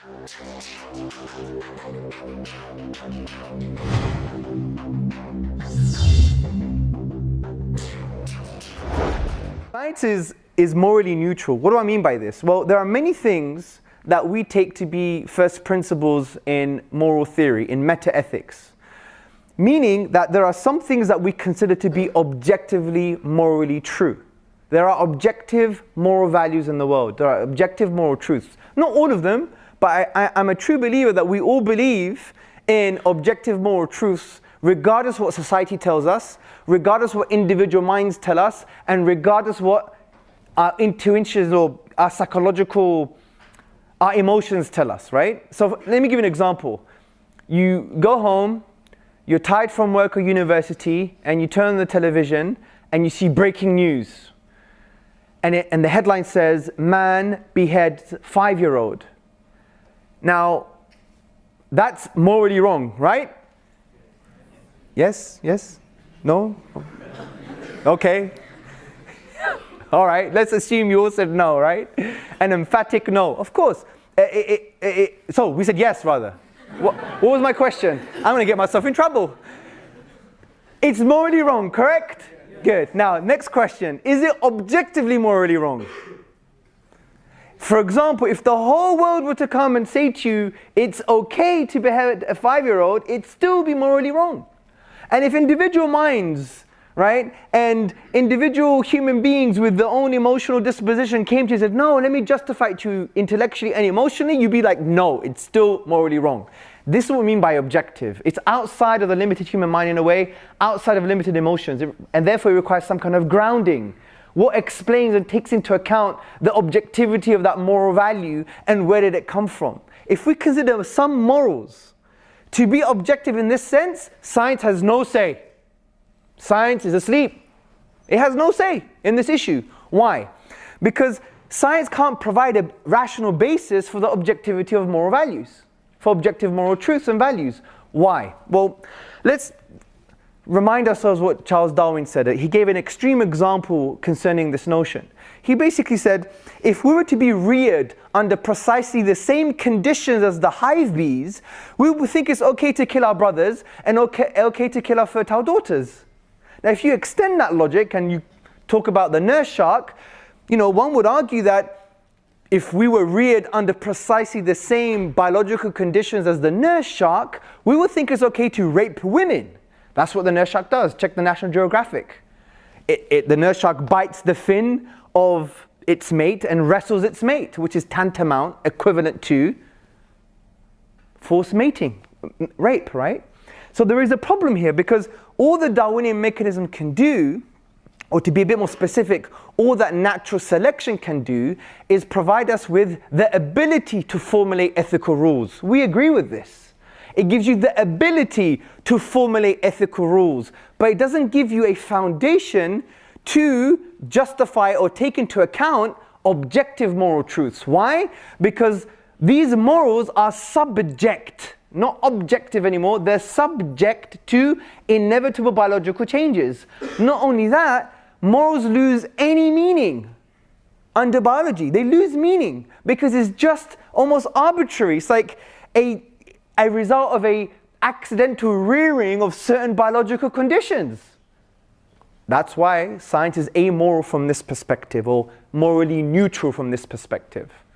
Science is morally neutral. What do I mean by this? Well, there are many things that we take to be first principles in moral theory, in meta-ethics. Meaning that there are some things that we consider to be objectively morally true. There are objective moral values in the world. There are objective moral truths. Not all of them, but I'm a true believer that we all believe in objective moral truths, regardless of what society tells us, regardless of what individual minds tell us, and regardless of what our intuitions or our psychological, our emotions tell us, right? So let me give you an example. You go home, you're tired from work or university, and you turn on the television and you see breaking news. And the headline says, man beheads 5-year-old. Now, that's morally wrong, right? Yes? Yes? No? Okay. All right, let's assume you all said no, right? An emphatic no. Of course. So we said yes, rather. What was my question? I'm going to get myself in trouble. It's morally wrong, correct? Good. Now, next question. Is it objectively morally wrong? For example, if the whole world were to come and say to you, it's okay to behead a 5-year-old, it'd still be morally wrong. And if individual minds, right, and individual human beings with their own emotional disposition came to you and said, no, let me justify it to you intellectually and emotionally, you'd be like, no, it's still morally wrong. This is what we mean by objective. It's outside of the limited human mind in a way, outside of limited emotions, and therefore it requires some kind of grounding. What explains and takes into account the objectivity of that moral value and where did it come from? If we consider some morals to be objective in this sense, science has no say. Science is asleep. It has no say in this issue. Why? Because science can't provide a rational basis for the objectivity of moral values, for objective moral truths and values. Why? Well, let's remind ourselves what Charles Darwin said. He gave an extreme example concerning this notion. He basically said, if we were to be reared under precisely the same conditions as the hive bees, we would think it's okay to kill our brothers and okay to kill our fertile daughters. Now, if you extend that logic and you talk about the nurse shark, one would argue that if we were reared under precisely the same biological conditions as the nurse shark, we would think it's okay to rape women. That's what the nurse shark does. Check the National Geographic. The nurse shark bites the fin of its mate and wrestles its mate, which is tantamount, equivalent to forced mating, rape, right? So there is a problem here because all the Darwinian mechanism can do, or to be a bit more specific, all that natural selection can do is provide us with the ability to formulate ethical rules. We agree with this. It gives you the ability to formulate ethical rules, but it doesn't give you a foundation to justify or take into account objective moral truths. Why? Because these morals are subject, not objective anymore, they're subject to inevitable biological changes. Not only that, morals lose any meaning under biology. They lose meaning because it's just almost arbitrary. It's like a result of a accidental rearing of certain biological conditions. That's why science is amoral from this perspective, or morally neutral from this perspective.